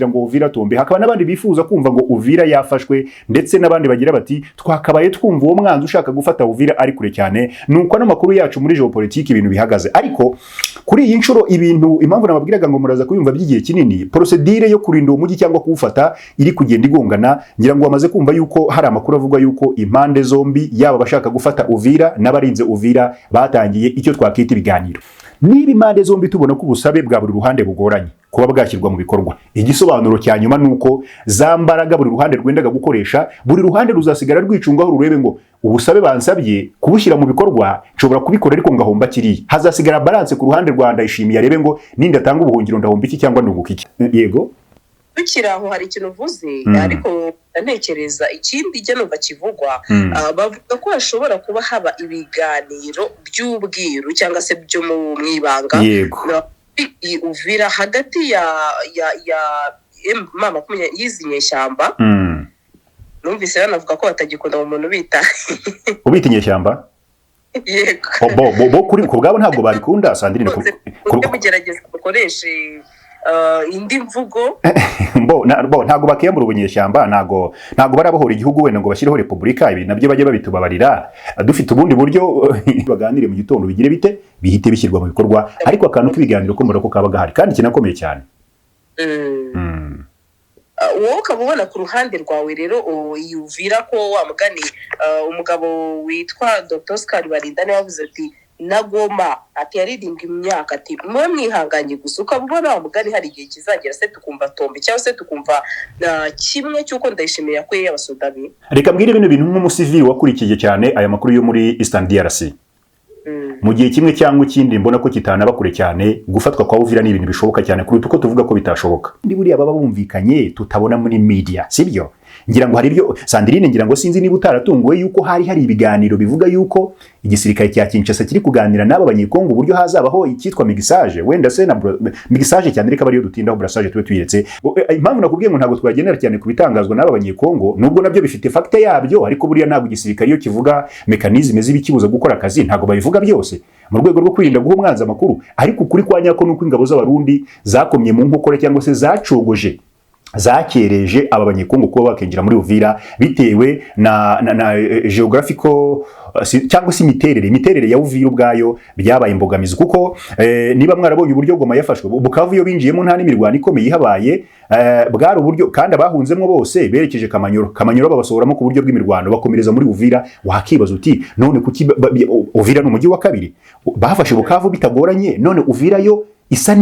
ngo Uvira tombe. Hakaba n'abandi bifuza kumva ngo Uvira yafashwe, ndetse n'abandi bagira bati twakabaye twumva uwo mwanzi ushaka gufata Uvira ari kure cyane. Nuko n'amakuru yacu muri geopolitike ibintu bihagaze. Ariko kuri iyi nshuro ibintu impamvu nababwiraga ngo muraza kuyumva by'igihe kinini, procedure yo kurinda umujyi cyangwa kuwufata iri kugenda igongana. Ngira ngo bamaze kumva yuko hari amakuru avuga yuko impande zombi yaba bashaka gufata Uvira n'abarinze Uvira batangiye icyo twakita ibiganiro. Niba impande zombi tubona ko ubusabe bwa buri ruhande bugoranye kuba bwashyirwa mu bikorwa, igisobanuro cya nyuma nuko za mbaraga buri ruhande rwendaga gukoresha, buri ruhande ruzasigara rwicungaho rurebe ngo ubusabe bansabye kubushyira mu bikorwa nshobora kubikora ariko ngahomba kiriya. Hazasigara balance ku ruhande rwa Ndayishimiye arebe ngo ninde atanga ubuhungiro ndahomba iki cyangwa ndunguka iki. Yego bikiraho hari ikintu uvuze, ariko ntekereza ikindi jya numva kivugwa, bavuga ko hashobora kuba haba ibiganiro by'ubwiru cyangwa se byo mu mwibanga Uvira hagati ya mama yizi nyeshyamba. Numvise banavuga ko batagikunda umuntu bita ubita inyeshyamba. Yego bo kuri ko bwabo ntabwo barikunda Sandrine ko mugerageza gukoresha indi mvugo ntago bakiyambura ubunyeshyamba, ntago barabohora igihugu wenda ngo bashyireho repubulika. Ibi nabyo bajye babitubabarira, dufite ubundi buryo baganire mu gitondo bigire bite bihite bishyirwa mu bikorwa. Ariko akantu k'ibiganiro ko murako kaba gahari kandi kinakomeye cyane. Wowe ukabona ku ruhande rwawe rero Uvira ko wa mugani umugabo witwa Dr. Oscar Barinda niwe wavuze ati nagoma ati yaridinga imyaka ati mwe mwihanganye gusa. Ukabona mugari hari igihe kizagera se tukumva tombe cyangwa se tukumva kimwe cyuko Ndayishimiye yakuye y'abasodabi. Reka mbwire bino bintu nk'umusivili wakurikiye cyane aya makuru yo muri Eastern DRC. Mu gihe kimwe cyangwa ikindi mbona ko kitana bakure cyane gufatwa kwa Uvira ni ibintu bishoboka cyane kuri uko tuvuga ko bitashoboka. Ndi buriya baba bumvikanye tutabona muri media, sibyo? Ngira ngo hari ibyo Sandrine, ngira ngo sinzi niba utaratunguwe yuko hari ibiganiro bivuga yuko igisirikare cya Kinshasa kiri kuganira n'aba banyekongo uburyo hazabaho ikitwa mixage, wenda se na mixage cyane reka bari yo dutindaho brassage tube tuyiretse. Impamvu nakubwiye ngo ntago twagenera cyane kubitangazwa n'aba banyekongo, nubwo nabyo bifite factor yabyo, ariko buriya ntabwo igisirikare yo kivuga mekanizme z'ibikibuza gukora akazi ntago babivuga byose mu rwego rwo kwirinda guha umwanzi amakuru. Ariko kuri kwa nyako nuko ingabo z'abarundi zakomye mu nkokora cyangwa se zacogoje zakereje aba banyekongo kuba bakengira muri Uvira bitewe na geographical cyangwa se imiterere ya Uvira ubwayo byabaye imbogamizi. Kuko niba mwarabonye uburyo Goma yafashwe, Bukavu yo binjiyemo nta n'imirwano ikomeye ihabaye, bwari uburyo kandi abahunzemo bose berekeje Kamanyoro babasohoramo ku buryo bw'imirwano bakomereza muri Uvira. Wakibaza uti none kuki Uvira ni umujyi wa kabiri bafashe Bukavu bitagoranye, none Uvira yo isa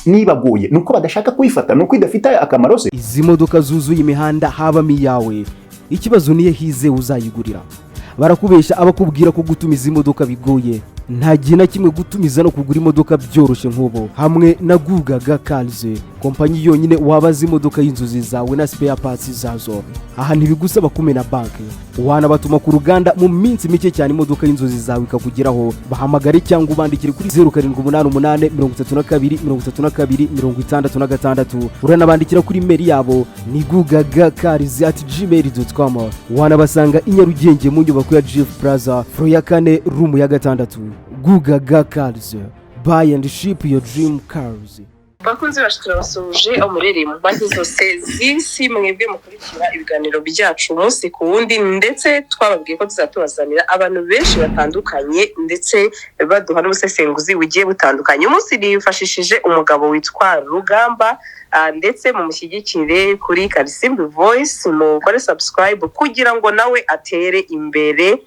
nibagoye nuko badashaka kuyifata nuko idafite akamaro se. Izi modoka zuzuye imihanda habamo iyawe, ikibazo niye hize uzayigurira. Barakubesha abakubwira ko gutumiza imodoka bigoye. Nta gihe na kimwe gutumiza no kugura imodoka byoroshye nk'ubo. Hamwe na Gugaga Cars, kompanyi yonyine wabaza imodoka y'inzozi zawe na spare parts zazo. Aha ntibigusaba kumena banki, wanabatuma ku ruganda mu minsi mike cyane imodoka y'inzozi zawe ikakugeraho. Bahamagare cyangwa ubandikire kuri 0788 uranabandikira kuri mail yabo ni gugagacars@gmail.com. Wanabasanga i Nyarugenge mu nyubako ya Jeff Plaza floor ya 4 room ya 6. Gugaga Cars, buy and ship your dream cars. Bakunzi bacu turabasuje umurere mu banki zose z'isi, mwebwe mukurikira ibiganiro byacu umunsi ku wundi, ndetse twababwiye ko tuzatubazanira abantu benshi batandukanye ndetse baduha n'ubusesenguzi bugiye butandukanye. Umunsi nifashishije umugabo witwa Rugamba, ndetse mumushyigikire kuri Karisimbi Voice, mukore subscribe kugira ngo nawe atere imbere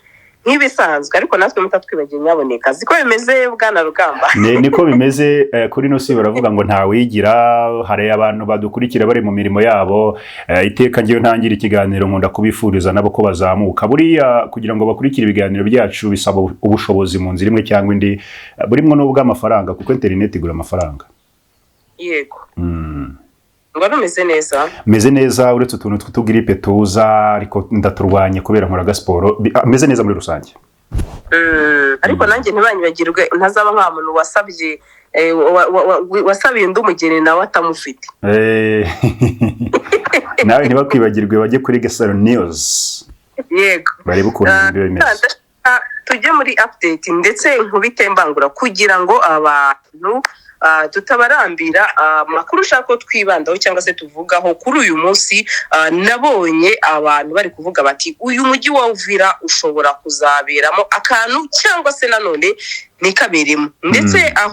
nk'ibisanzwe. Ariko natwe mutatwibagiye nyaboneka ziko bimeze bwana Rugamba. Niko bimeze kuri no si baravuga ngo nta wigira. Hari abantu badukurikira bari mu mirimo yabo, iteka ngiye ntangira ikiganiro nkunda kubifuriza nabo ko bazamuka. Buriya kugira ngo bakurikire ibiganiro byacu bisaba ubushobozi mu nzira imwe cyangwa indi, burimo n'ubwo amafaranga kuko internet igura amafaranga. Yego. Ngwano meze neza uretse utuntu tw'utugripe tuza, ariko ndaturwanye kubera nkora gasiporo. Meze neza muri rusange. Ariko nanjye ntibanyibagirwe ntazaba nka muntu wasabiye ndumugeni nawe atamufite. Nawe ntibakwibagirwe bajye kuri Gasaro News. Yego. Bari bukunze ibyo bimeze. Tujye muri update ndetse nkubite mbangura kugira ngo abantu tutabarambira makuru ushaka ko twibandaho cyangwa se tuvugaho kuri uyu munsi. Nabonye abantu bari kuvuga bati uyu mujyi wa Uvira ushobora kuzaberamo akantu cyangwa se nanone nikaberemo, ndetse aho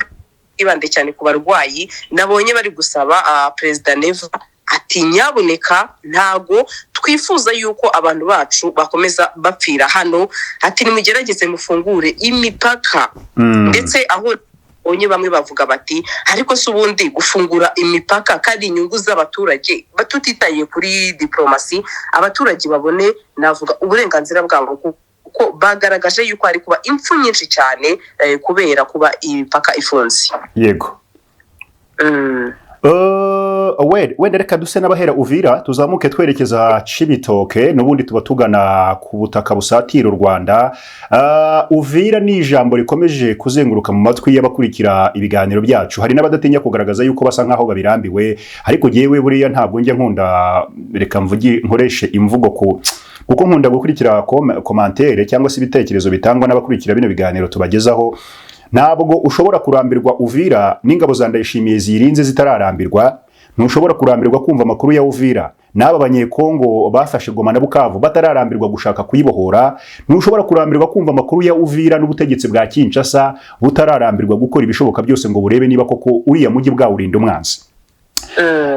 ibande cyane ku barwayi. Nabonye bari gusaba Perezida Neva ati nyabuneka ntago twifuza yuko abantu bacu bakomeza bapfira hano, ati nimugerageze mufungure imipaka. Ndetse aho onye bamwe bavuga bati ariko se ubundi gufungura imipaka kandi inyungu z'abaturage batutitaye kuri diplomasi, abaturage babone navuga uburenganzira bwabo, kuko bagaragaje yuko ari kuba impfu nyinshi cyane kubera kuba imipaka ifunze. Yego. Wenda reka duse n'abahera Uvira tuzamuke twerekeza Cibitoke, n'ubundi tuba tugana ku butaka busatira u Rwanda. Uvira ni ijambo rikomeje kuzenguruka mu matwi y'abakurikira ibiganiro byacu. Hari n'abadatinya kugaragaza yuko basa nkaho babirambiwe, ariko jewe buriya ntabwo njya nkunda, reka mvugi nkoreshe imvugo kuko nkunda gukurikira commentaire cyangwa se ibitekerezo bitangwa n'abakurikira bino biganiro tubagezaho. Ntabwo ushobora kurambirwa Uvira n'ingabo za Ndayishimiye zirinze zitararambirwa. Ntushobora kurambirwa kumva amakuru ya Uvira n'aba banyekongo bafashe Goma na Bukavu batararambirwa gushaka kuyibohora. Ntushobora kurambirwa kumva amakuru ya Uvira n'ubutegetsi bwa Kinshasa butararambirwa gukora ibishoboka byose ngo burebe niba koko uriya mujyi bwa urinda umwanzi.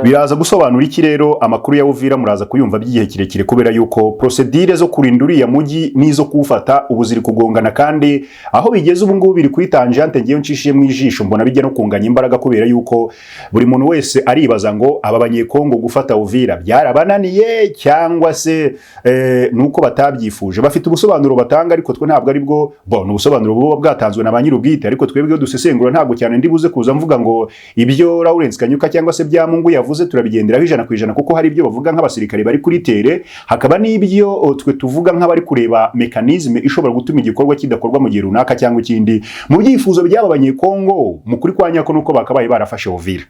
Biraza gusobanura iki rero amakuru ya Uvira muraza kuyumva by'igihe kirekire, kubera yuko procedure zo kurinda uriya mujyi nizo kuwufata ubu ziri kugongana, kandi aho bigeze ubu ngubu biri kuri tangente ngiye ncishiye mu ijisho mbona bijya no kunganya imbaraga, kubera yuko buri muntu wese aribaza ngo aba banyekongo gufata Uvira byarabananiye cyangwa se nuko batabyifuje. Bafite ubusobanuro batanga, ariko twe ntabwo ari bwo ubusobanuro buba bwatanzwe na ba nyir'ubwite, ariko twebwe dusesengura ntabwo cyane ndibuze kuza mvuga ngo ibyo Lawrence Kanyuka cyangwa se bya Mungu yavuze turabigenderaho 100%, kuko hari ibyo bavuga nk'abasirikare bari kuri tere, hakaba n'ibyo twe tuvuga nk'abari kureba mekanizme ishobora gutuma igikorwa kidakorwa mu gihe runaka cyangwa ikindi. Mu byifuzo by'aba banyekongo mu kuri kwa nyako nuko bakabaye barafashe Uvira.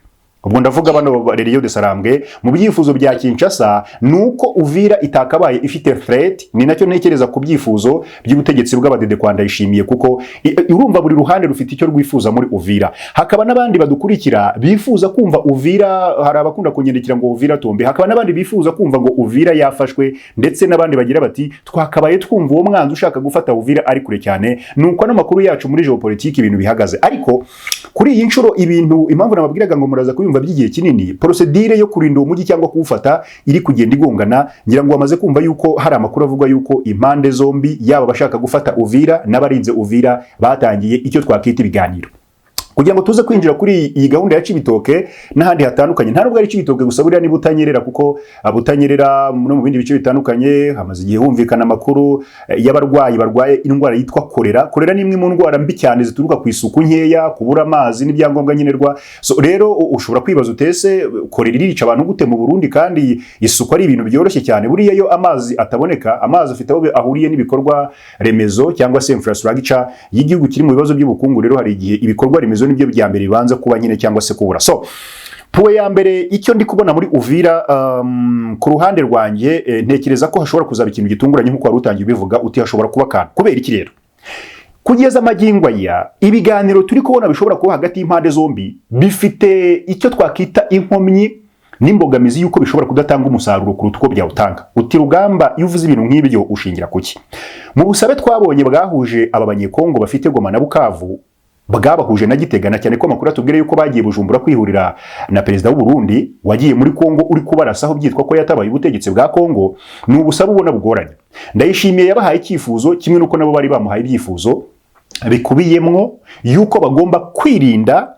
Ubwo ndavuga bano Rio de Sarambwe mu byifuzo bya Kinshasa nuko Uvira itakabaye ifite threat. Ni nacyo ntekereza ku byifuzo by'ubutegetsi bw'abadede kwa Ndayishimiye, kuko urumva buri ruhande rufite icyo rwifuza muri Uvira. Hakaba n'abandi badukurikira bifuza kumva Uvira, hari abakunda kunyendekira ngo Uvira tombe, hakaba n'abandi bifuza kumva ngo Uvira yafashwe, ndetse n'abandi bagira bati twakabaye twumva uwo mwanzi ushaka gufata Uvira ari kure cyane. Nuko n'amakuru yacu muri geopolitike ibintu bihagaze. Ariko kuri iyi nshuro ibintu impamvu nababwiraga ngo muraza kuyumva by'igihe kinini, procedure yo kurinda umujyi cyangwa kuwufata iri kugenda igongana. Ngira ngo bamaze kumva yuko hari amakuru avuga yuko impande zombi, yaba bashaka gufata Uvira n'abarinze Uvira, batangiye icyo twakita ibiganiro. Kugira ngo tuze kwinjira kuri iyi gahunda ya Cibitoke n'ahandi hatandukanye, nta nubwo ari Cibitoke gusa, buriya ni Butanyerera, kuko Butanyerera no mu bindi bice bitandukanye hamaze igihe humvikana amakuru y'abarwayi barwaye indwara yitwa kolera. Kolera ni imwe mu ndwara mbi cyane zituruka ku isuku nkeya, kubura amazi n'ibyangombwa nkenerwa. So rero ushobora kwibaza utese kolera irica abantu gute mu Burundi kandi isuku ari ibintu byoroshye cyane? Buriya yo amazi ataboneka, amazi afite aho ahuriye n'ibikorwa remezo cyangwa se infrastructure y'igihugu kiri mu bibazo by'ubukungu. Rero hari igihe ibikorwa remezo nibyo bya mbere bibanza kuba nyine cyangwa se kubura. So puwe ya mbere icyo ndi kubona muri Uvira ku ruhande rwanjye, ntekereza ko hashobora kuzaba ikintu gitunguranye nk'uko wari utangiye ubivuga uti hashobora kuba kandi. Kubera iki rero? Kugeza magingo ya ibiganiro turi kubona bishobora kuba hagati y'impande zombi bifite icyo twakita inkomyi n'imbogamizi yuko bishobora kudatanga umusaruro kuruta uko byawutanga. Uti rugamba iyo uvuze ibintu nk'ibyo ushingira kuki? Mu busabe twabonye bwahuje aba banyekongo bafite Goma na Bukavu, bwabahuje na Gitega, na cyane ko amakuru atubwira yuko bagiye Bujumbura kwihurira na perezida w'u Burundi wagiye muri Kongo uri kubarasaho byitwa ko yatabaye ubutegetsi bwa Kongo. Ni ubusaba ubona bugoranye. Ndayishimiye yabahaye icyifuzo kimwe nuko nabo bari bamuhaye ibyifuzo bikubiyemwo yuko bagomba kwirinda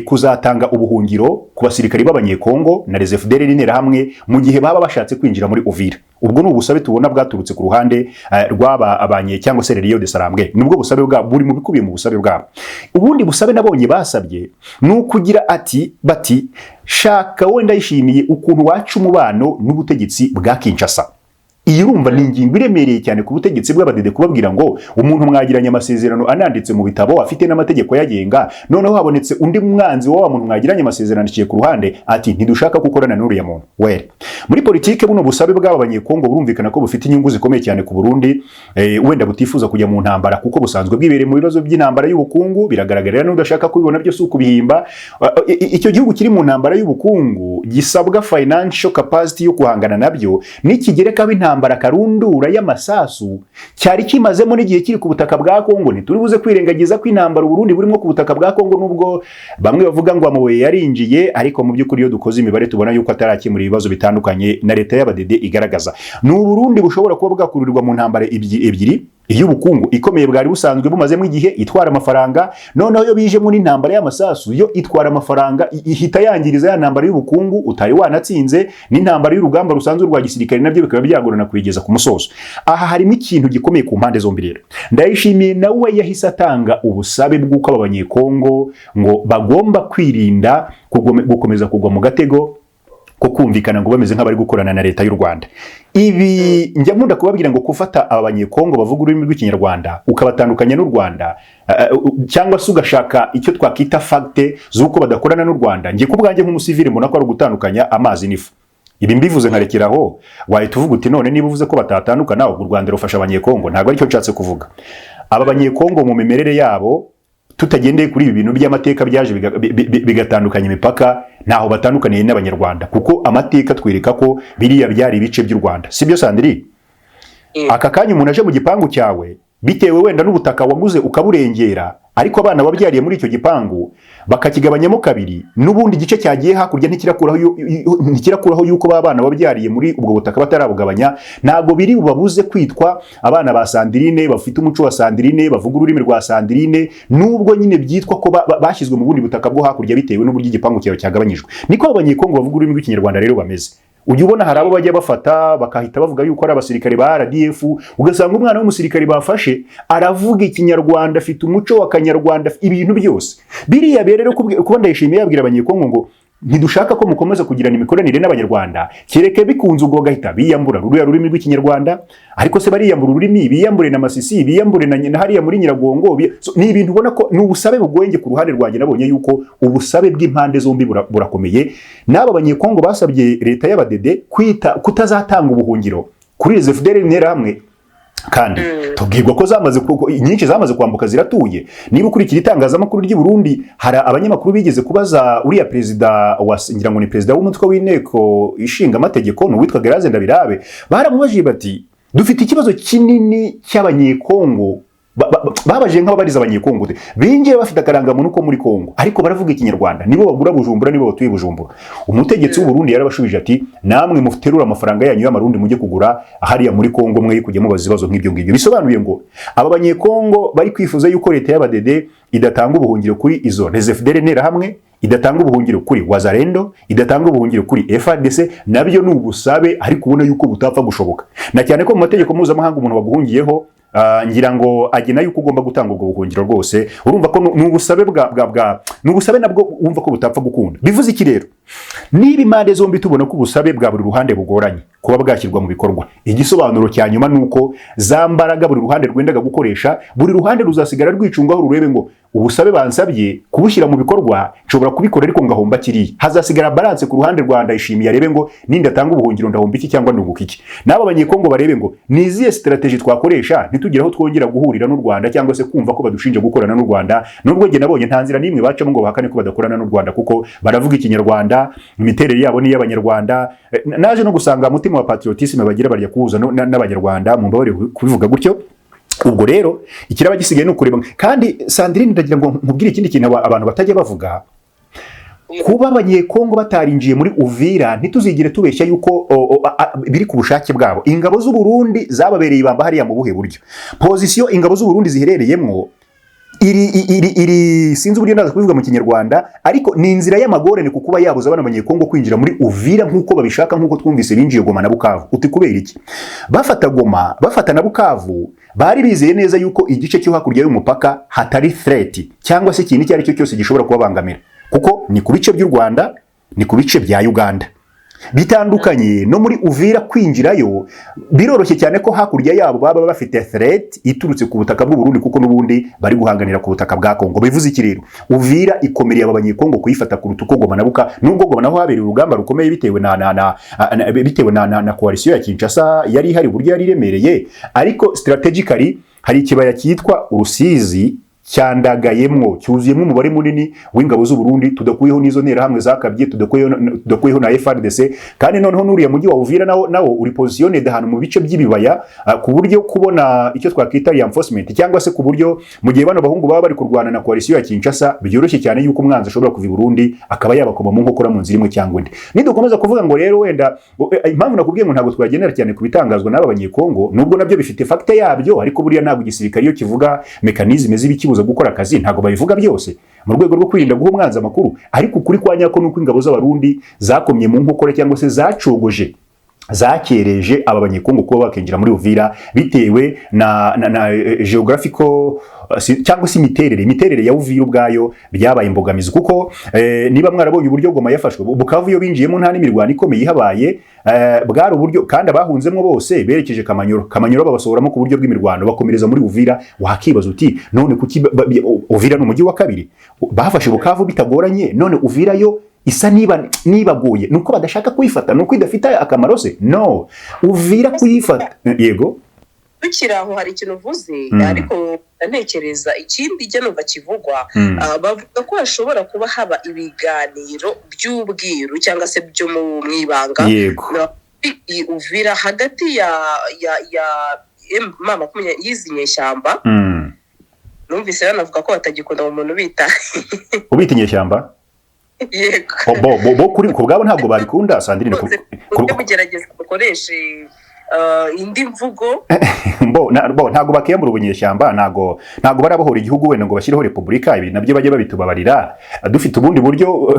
kuzatanga ubuhungiro ku basirikari b'abanyekongo na les FDLR n'intera hamwe mu gihe baba bashatse kwinjira muri Uvira. Ubwo ni ubusabe tubona bwaturutse ku ruhande rw'aba abanye cyangwa se Rio de Sarambwe. Nubwo busabe bwabo buri mu bikubiye mu busabe bwabo. Ubundi busabe nabonye basabye nukugira bati shaka wenda yishimiye ukuntu wacu umubano n'ubutegetsi bwa Kinshasa. iyi urumva ni ingingo iremereye cyane ku butegetsi bw'abadede kubabwira ngo umuntu mwagiranye amasezerano ananditse mu bitabo afite n'amategeko yagenga, noneho habonetse undi mwanzi wa muntu mwagiranye amasezerano aciye ku ruhande ati ntidushaka gukorana n'uriya muntu. Were muri politike buno busabe bw'aba banyekongo burumvikana ko bufite inyungu zikomeye cyane ku Burundi, wenda butifuza kujya mu ntambara kuko busanzwe bwibereye mu bibazo by'intambara y'ubukungu, biragaragarira n'udashaka kubibona byo suko bihimba. Icyo gihugu kiri mu ntambara y'ubukungu gisabwa financial capacity yo kuhangana nabyo, nikigereka b'intambara karundura y'amasasu cyari kimazemo n'igihe kiri ku butaka bwa Kongo. Ntituri buze kwirengagiza ko intambara Burundi burimo ku butaka bwa Kongo, nubwo bamwe bavuga ngo amabuye yarinjiye, ariko mu by'ukuri iyo dukoze imibare tubona yuko atarakemura ibibazo bitandukanye na leta y'abadede igaragaza. Ni Burundi bushobora kuba bwakururirwa mu ntambara ebyiri, iy'ubukungu ikomeye bwari busanzwe bumazemo igihe itwara amafaranga, noneho yo bije muri ntambara y'amasasu yo itwara amafaranga ihita yangiriza ya ntambara y'ubukungu utari wanatsinze, n'intambara y'urugamba rusanzwe rwa gisirikare nabyo bikaba byagorana kuyigeza ku musozo. Aha harimo ikintu gikomeye ku mpande zombi rero. Ndayishimiye nawe yahise atanga ubusabe bw'uko aba banyekongo ngo bagomba kwirinda gukomeza kugwa mu gatego ko kumvikana ngo bameze nk'abari gukorana na leta y'u Rwanda. Ibi njya nkunda kubabwira ngo kufata aba banyekongo bavuga ururimi rw'ikinyarwanda ukabatandukanya n'u Rwanda, cyangwa se ugashaka icyo twakita fagite z'uko badakorana n'u Rwanda, njye kubwanjye nk'umusivile mbona ko ari ugutandukanya amazi n'ifu. Ibi mbivuze nkarekeraho, wahita uvuga uti none niba uvuze ko batatandukana u Rwanda rufasha abanyekongo. Ntabwo aricyo nshatse kuvuga. Aba banyekongo mu mimerere yabo, tutagendeye kuri ibi bintu by'amateka byaje bigatandukanya imipaka, naho batandukaniye n'abanyarwanda, kuko amateka twereka ko biriya byari ibice by'u Rwanda. Sibyo Sandrine? Aka kanya umuntu aje mu gipangu cyawe bitewe wenda n'ubutaka waguze ukaburengera, ariko abana wabyariye muri icyo gipangu bakakigabanyamo kabiri, n'ubundi gice cyagiye hakurya ntikirakuraho yuko babana wabyariye muri ubwo butaka batarabugabanya. Ntago biri bubabuze kwitwa abana ba Sandrine, bafite umuco wa Sandrine, bavuga ururimi rwa Sandrine, nubwo nyine byitwa ko bashyizwe mu bundi butaka bwo hakurya bitewe n'uburyo igipangu cyawe cyagabanyijwe. Niko abanyekongo bavuga ururimi rw'ikinyarwanda rero bameze. Ujya ubona hari abo bajya bafata bakahita bavuga yuko ari abasirikare ba RDF, ugasanga umwana w'umusirikare bafashe aravuga ikinyarwanda, afite umuco wa kanyarwanda, ibintu byose. Biriya rero kuba Ndayishimiye yabwira abanyekongo ngo ntidushaka ko mukomeza kugirana imikoranire n'abanyarwanda, kereke bikunze ubwo gahita biyambura ruriya rurimi rw'ikinyarwanda. Ariko se bariyambura ururimi, biyambure na Masisi, biyambure na hariya muri Nyiragongo. Ni ibintu ubona ko ni ubusabe bugoye ku ruhande rwanjye. Nabonye yuko ubusabe bw'impande zombi burakomeye. N'aba banyekongo basabye leta y'abadede kutazatanga ubuhungiro kuri FDLR n'interahamwe, kandi tubwirwa ko nyinshi zamaze kwambuka ziratuye. Niba ukurikira itangazamakuru ry'i Burundi, hari abanyamakuru bigeze kubaza uriya perezida ngira ngo ni perezida w'umutwe w'inteko ishinga amategeko n'uwitwa Geraze Ndabirabe, baramubajije bati dufite ikibazo kinini cy'abanyekongo. Babaje nk'ababariza abanyekongo binjiye bafite akarangamuntu ko muri Kongo, ariko baravuga ikinyarwanda, nibo bagura Bujumbura, nibo batuye Bujumbura. Umutegetsi w'u Burundi yarabashubije ati namwe muterura amafaranga yanyu y'amarundi mujye kugura hariya muri Kongo, mwe kujya mubaza ibibazo nk'ibyo ngibyo. Bisobanuye ngo aba banyekongo bari kwifuza yuko leta y'abadede idatanga ubuhungiro kuri izo FDLR n'interahamwe, idatanga ubuhungiro kuri Wazalendo, idatanga ubuhungiro kuri FARDC. Nabyo ni ubusabe ariko ubona yuko butapfa gushoboka, na cyane ko mu mategeko mpuzamahanga umuntu waguhungiyeho ngira ngo agena yuko ugomba gutanga ubwo buhungiro rwose. Urumva ko n'ubusabe n'ubusabe nabwo wumva ko butapfa gukunda. Bivuze iki rero? Niba impande zombi tubona ko ubusabe bwa buri ruhande bugoranye kuba bwashyirwa mu bikorwa, igisobanuro cya nyuma nuko za mbaraga buri ruhande rwendaga gukoresha, buri ruhande ruzasigara rwicungaho rurebe ngo ubusabe bansabye kubushyira mu bikorwa nshobora kubikora ariko ngahomba kiriya. Hazasigara balance ku ruhande rwa Ndayishimiye arebe ngo nindatanga ubuhungiro ndahomba iki cyangwa ndunguka iki. N'aba banyekongo barebe ngo ni izihe strategy twakoresha ntitugeraho twongera guhurira n'u Rwanda cyangwa se kumva ko badushinja gukorana n'u Rwanda. Nubwo nge nabonye nta nzira n'imwe bacamo ngo bahakane ko badakorana n'u Rwanda, kuko baravuga ikinyarwanda, imiterere yabo ni y'abanyarwanda. Naje no gusanga mutima wa patriotisme bagira barya kuhuza n'abanyarwanda, mu mbabare kubivuga gutyo. Ubwo rero ikiraba gisigaye no kureba. Kandi Sandrine ndagira ngo nkubwire ikindi kintu abantu batajya bavuga, kuba abanyekongo batarinjiye muri Uvira ntituzigire tubeshya yuko biri ku bushake bwabo. Ingabo z'u Burundi zababereye ibamba hariya mu buhe buryo. Position ingabo z'u Burundi ziherereyemo iri sinzi uburyo ndaza kubivuga mu kinyarwanda, ariko ni inzira y'amagorane ku kuba yabuza abana abanyekongo kwinjira muri Uvira nk'uko babishaka, nk'uko twumvise binjiye Goma na Bukavu. Uti kubera iki? Bafata Goma, bafata na Bukavu, bari bizeye neza yuko igice cyo hakurya y'umupaka hatari threat cyangwa se ikintu icyo ari cyo cyose gishobora kubabangamira, kuko ni ku bice by'u Rwanda, ni ku bice bya Uganda. bitandukanye no muri Uvira kwinjirayo biroroshye cyane ko hakurya yabo baba bafite threat iturutse ku butaka bw'u Burundi kuko n'ubundi bari guhanganira ku butaka bwa Kongo. Bivuze iki rero? Uvira ikomereye aba banyekongo kuyifata ku rutuko Goma na Buka, nubwo Goma naho habereye urugamba rukomeye bitewe na coalition ya Kinshasa yari hari buryo yari remereye, ariko strategically hari ikibaya cyitwa Urusizi cyandagayemwo cyuzuyemo umubare munini w'ingabo z'u Burundi, tudakuyeho n'izo ntera hamwe zakabye, tudakuyeho na FARDC, kandi noneho nuriya mujyi wa Uvira nawo uri positioned ahantu mu bice by'ibibaya ku buryo kubona icyo twakita reinforcement cyangwa se ku buryo mu gihe bano bahungu baba bari kurwana na coalition ya Kinshasa byoroshye cyane yuko umwanzi ashobora kuva i Burundi akaba yabakoma mu nkokora mu nzira imwe cyangwa indi. Nidukomeza kuvuga ngo rero wenda impamvu nakubwiye ngo ntabwo twagenera cyane kubitangazwa n'aba banyekongo, nubwo nabyo bifite factor yabyo, ariko buriya ntabwo igisirikare iyo kivuga mechanisme z'ibikibuza gukora akazi ntago babivuga byose mu rwego rwo kwirinda guha umwanzi amakuru, ariko kuri kwa nyako nuko ingabo z'abarundi zakomye mu nkokora cyangwa se zacogoje zakereje aba banyekongo kuba bakinjira muri Uvira bitewe na geographical cyangwa se imiterere ya Uvira ubwayo byabaye imbogamizi, kuko niba mwarabonye uburyo Goma yafashwe, Bukavu yo binjiyemo nta n'imirwano ikomeye ihabaye, bwari uburyo kandi abahunzemo bose berekeje Kamanyoro babasohoramo ku buryo bw'imirwano bakomereza muri Uvira. Wakibaza uti none kuki Uvira n'umujyi wa kabiri bafashe Bukavu bitagoranye, none Uvira yo isa nibagoye nuko badashaka kuyifata, nuko idafite akamaro se? No, Uvira kuyifata yego tukiraho hari ikintu uvuze, ariko ntekereza ikindi ijya numva kivugwa, bavuga ko hashobora kuba haba ibiganiro by'ubwiru cyangwa se byo mu mwibanga Uvira hagati ya mama yizi nyeshyamba. Numvise banavuga ko batagikunda umuntu ubita inyeshyamba. Yego bo kuri ku bwabo ntabwo babikunda Sandrine, kugerageza gukoresha indi mvugo ntabwo bakiyambura ubunyeshyamba, ntabwo barabohora igihugu wenda ngo bashyireho repubulika, ibi nabyo bajye babitubabarira, dufite ubundi buryo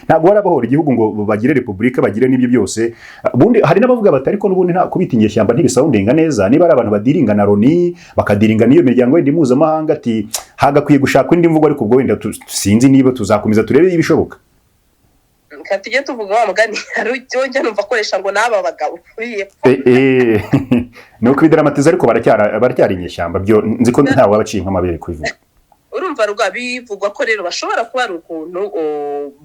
ntabwo barabohora igihugu ngo bagire repubulika bagire n'ibyo byose. Ubundi hari n'abavuga bati ariko n'ubundi nta kubita inyeshyamba ntibisoundinga neza, niba ari abantu badiringa na Loni bakadiringa n'iyo miryango yindi mpuzamahanga, ati hagakwiye gushaka indi mvugo, ariko ubwo wenda sinzi niba tuzakomeza turebe ibishoboka. Tujye tuvuga wa mugani hari ujya numva akoresha ngo n'aba bagabo nuko bidaramatiza, ariko baracyari inyeshyamba byo nzi ko ntawe wabaciye nk'amabere kubivuga. Urumva rwa bivugwa ko rero bashobora kuba ari ukuntu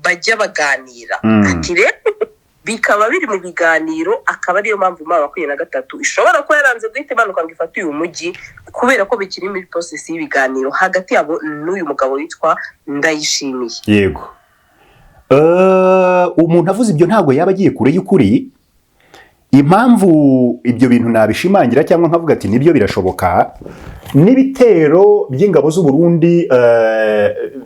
bajya baganira, ati rero bikaba biri mu biganiro, akaba ariyo mpamvu mama 23 ishobora kuba yaranze guhita imanuka ngo ifate uyu mujyi kubera ko bikiri muri process y'ibiganiro hagati yabo n'uyu mugabo witwa Ndayishimiye. Yego, umuntu avuze ibyo ntabwo yaba agiye kure y'ukuri. Impamvu ibyo bintu nabishimangira cyangwa nkavuga ati nibyo birashoboka, n'ibitero by'ingabo z'u Burundi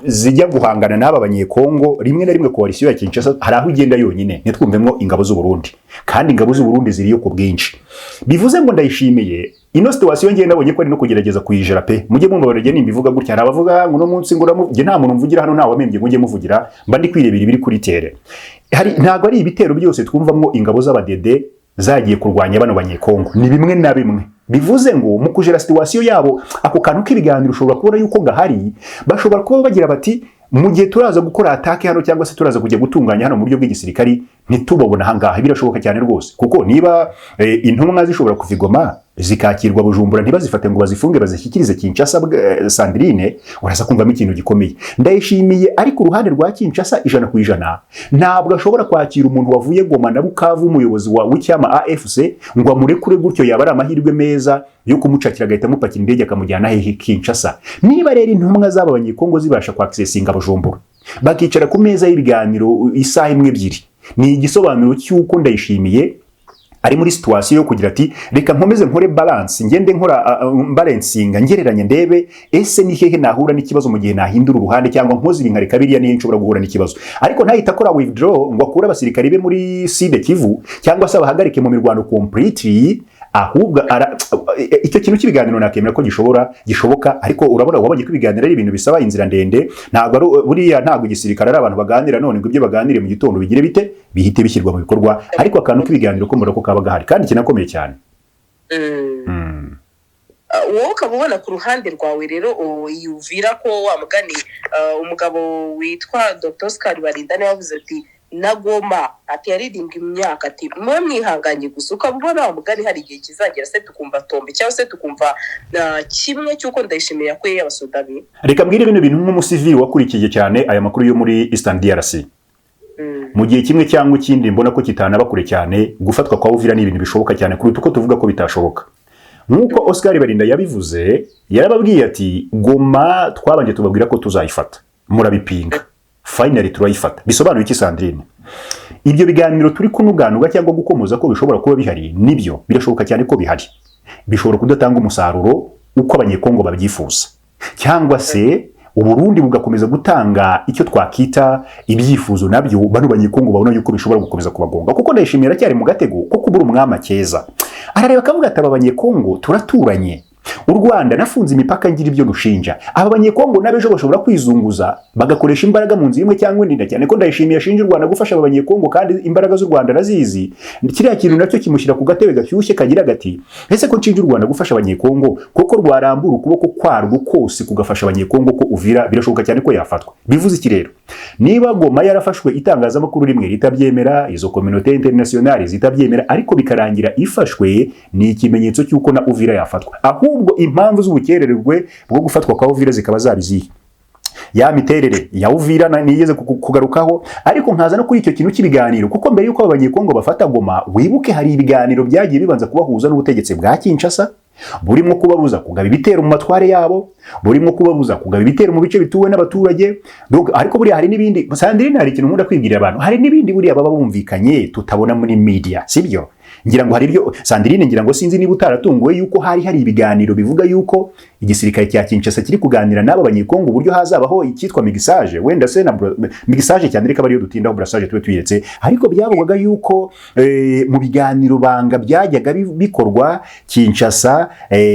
zijya guhangana n'aba banyekongo, rimwe na rimwe coalition ya Kinshasa hari aho igenda yonyine ntitwumvemo ingabo z'u Burundi, kandi ingabo z'u Burundi ziriyo ku bwinshi. Bivuze ngo Ndayishimiye ino situation ngenda nabonye ko ari no kugerageza kuyijera pe, mujye mumbabarege nimbivuga gutya, hari abavuga ngo no munsi ngo nge nta muntu mvugira hano, nta wamembye ngo nge muvugira, mba ndi kwirebera ibiri kuri tere. Ntago ari ibitero byose twumvamo ingabo z'abadede zagiye kurwanya bano banyekongo, ni bimwe na bimwe. Bivuze ngo mu kujera situation yabo ako kantu k'ibiganiro ushobora kubona yuko gahari, bashobora kuba bagira bati mu gihe turaza gukora atake hano cyangwa se turaza kujya gutunganya hano mu buryo bw'igisirikari ntitubabona hangaha. Birashoboka cyane rwose, kuko niba intumwa zishobora kuvigoma zikakirwa Bujumbura ntibazifate ngo bazifunge bazishyikirize Kinshasa, Sandrine uraza kumvamo ikintu gikomeye. Ndayishimiye ariko uruhande rwa Kinshasa 100% ntabwo ashobora kwakira umuntu wavuye Goma na Bukavu, umuyobozi w'icyama AFC, ngo amurekure gutyo. Yaba ari amahirwe meza yo kumucakira agahita amupakira indege akamujyana hehe Kinshasa. Niba rero intumwa z'aba banyekongo zibasha kwa accessinga Bujumbura bakicara ku meza y'ibiganiro isaha imwe ebyiri, ni igisobanuro cy'uko Ndayishimiye ari muri situation yo kugira ati reka nkomeze nkore balance, ngende nkora balancinga, ngereranye ndebe ese ni hehe nahura n'ikibazo mu gihe nahindura uruhande, cyangwa nkoze ibintu reka biriya niyo nshobora guhura n'ikibazo. Ariko ntahita akora withdraw ngo akure abasirikari be muri Sud Kivu cyangwa se abahagarike mu mirwano completely, ahubwo icyo kintu cy'ibiganiro nakemera ko gishoboka. Ariko urabona wabonye ko ibiganiro ari ibintu bisaba inzira ndende, ntabwo buriya ntabwo igisirikare ari abantu baganira none ngo ibyo baganire mu gitondo bigire bihite bishyirwa mu bikorwa. Ariko akantu k'ibiganiro ko mbona ko kaba gahari kandi kinakomeye cyane. Wowe ukaba ubona ku ruhande rwawe rero Uvira ko wa mugani umugabo witwa Dr. Oscar Barinda niwe wavuze ati na Goma ati yaririmbwa imyaka ati mwe mwihanganye gusa ukabona umugani hari igihe kizagera se tukumva tombe cyangwa se tukumva kimwe cy'uko Ndayishimiye yakuye y'abasoda be. Reka mbwire bino bintu nk'umusivili wakurikiye cyane aya makuru yo muri Eastern DRC. Mu gihe kimwe cyangwa ikindi mbona ko kitanaba kure cyane gufatwa kwa Uvira ni ibintu bishoboka cyane kuruta uko tuvuga ko bitashoboka. Nkuko Oscar Barinda yabivuze yarababwiye ati Goma twabanje tubabwira ko tuzayifata murabipinga finally turayifata. Bisobanuye iki Sandrine? Ibyo biganiro turi kunuganuga cyangwa gukomoza ko bishobora kuba bihari nibyo birashoboka cyane ko bihari, bishobora kudatanga umusaruro uko abanyekongo babyifuza cyangwa se Uburundi bugakomeza gutanga icyo twakita ibyifuzo nabyo bano banyekongo babona yuko bishobora gukomeza kubagonga kuko Ndayishimiye cyari mu gatego ko kubura umwama keza. Arareba kavuga ati aba banyekongo turaturanye, u Rwanda nafunze imipaka ngira ibyo dushinja, aba banyekongo nabejo bashobora kwizunguza bagakoresha imbaraga mu nzimwe cyangwa indi cyane ko Ndayishimiye ashinja u Rwanda gufasha aba banyekongo kandi imbaraga z'u Rwanda nazizi. Kiriya kintu nacyo kimushyira ku gatebe gashyushye kagira gati ese ko nshinja u Rwanda gufasha abanyekongo koko rwarambura ukuboko kwarwo kose kugafasha abanyekongo ko Uvira birashoboka cyane ko yafatwa. Bivuze iki rero? Niba Goma yarafashwe itangazamakuru rimwe ritabyemera, izo communauté internationale zitabyemera, ariko bikarangira ifashwe, ni ikimenyetso cy'uko na Uvira yafatwa. Ahubwo impamvu z'ubukerererwe bwo gufatwa kwa Uvira zikaba zabiziye ya miterere ya Uvira nigeze kugarukaho, ariko nkaza no kuri icyo kintu cy'ibiganiro kuko mbere yuko abanyekongo bafata Goma wibuke hari ibiganiro byagiye bibanza kubahuza n'ubutegetsi bwa Kinshasa burimo kubabuza kugaba ibitero mu matware yabo, burimo kubabuza kugaba ibitero mu bice bituwe n'abaturage. Ariko buri hari nibindi Sandrine, hari ikintu nkunda kwibwira abantu, hari nibindi buri baba bumvikanye tutabona muri media, sibyo? Ngira ngo hari ibyo Sandrine, ngira ngo sinzi niba utaratunguwe yuko hari ibiganiro bivuga yuko igisirikare cya Kinshasa kiri kuganira n'abo banyekongo uburyo hazabaho ikitwa mixage, wenda se na mixage cyane reka bari yo dutindaho brassage tube tuyiretse, ariko byavugwaga yuko mu biganiro banga byajyaga bikorwa Kinshasa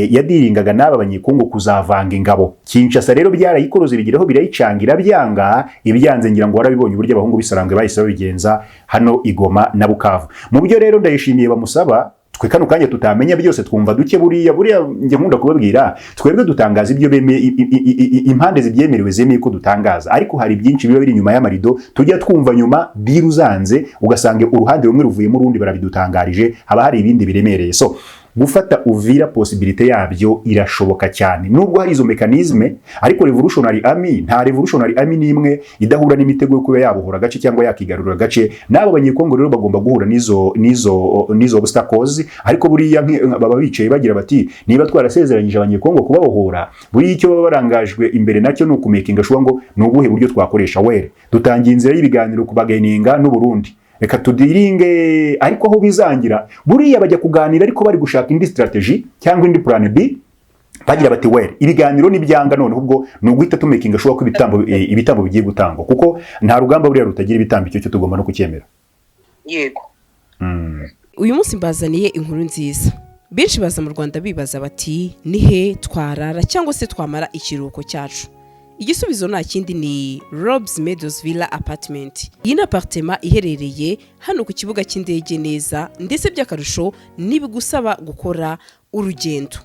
yadiringaga n'aba banyekongo kuzavanga ingabo. Kinshasa rero byarayikoroze bigiraho birayicangira byanga, ibyanze ngira ngo warabibonye uburyo abahungu bisarambwe bahise babigenza hano Igoma na Bukavu. Mu byo rero Ndayishimiye bamusaba twe kano kanya tutamenya byose twumva duke buriya nge nkunda kubabwira twebwe dutangaza ibyo impande zibyemerewe zemeye ko dutangaza, ariko hari byinshi biba biri nyuma y'amarido tujya twumva nyuma biruzanze ugasanga uruhande rumwe ruvuyemo urundi barabidutangarije, haba hari ibindi biremereye. So gufata Uvira possibilité yabyo irashoboka cyane nubwo hari izo mechanisme, ariko revolutionary army nta revolutionary army nimwe idahura n'imitego yo kuba yabohora gace cyangwa yakigarurira gace. Nabo banyekongo rero bagomba guhura nizo obstacles, ariko buriya baba bicaye bagira bati niba twarasezeranyije abanyekongo kubabohora, buri icyo baba barangajwe imbere nacyo no kumakinga shuwa ngo nubuhe buryo twakoresha were dutangiye inzira y'ibiganiro kubagayininga n'u Burundi, reka tudiringe, ariko aho bizangira buriya bajya kuganira ariko bari gushaka indi strategy cyangwa indi plan B, bagira bati were ibiganiro nibyanga none ubwo nuguhita tumakinga shuwa ko ibitambo bigiye gutangwa kuko nta rugamba buriya rutagira ibitambo, icyo tugomba no kucyemera. Yego. Uyu munsi mbazaniye inkuru nziza. Benshi baza mu Rwanda bibaza bati nihe twarara cyangwa se twamara ikiruhuko cyacu. Igisubizo nta kindi ni Rob's Meadows Villa Apartment. Iyi ni apartment iherereye hano ku kibuga cy'indege neza, ndetse by'akarusho nibigusaba gukora urugendo.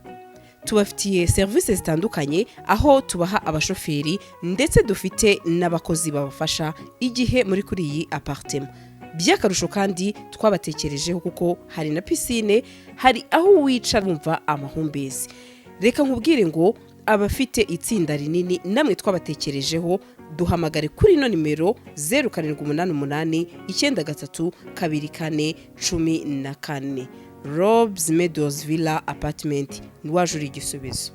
Tubafitiye services zitandukanye aho tubaha abashoferi ndetse dufite n'abakozi babafasha igihe muri kuri iyi apartment. By'akarusho kandi twabatekerejeho kuko hari na piscine, hari aho wicara wumva amahumbezi. Reka nkubwire ngo abafite itsinda rinini namwe twabatekerejeho, duhamagare kuri no nimero 0788 93 24 14. Rob's Meadows Villa Apartment, niwajura igisubizo.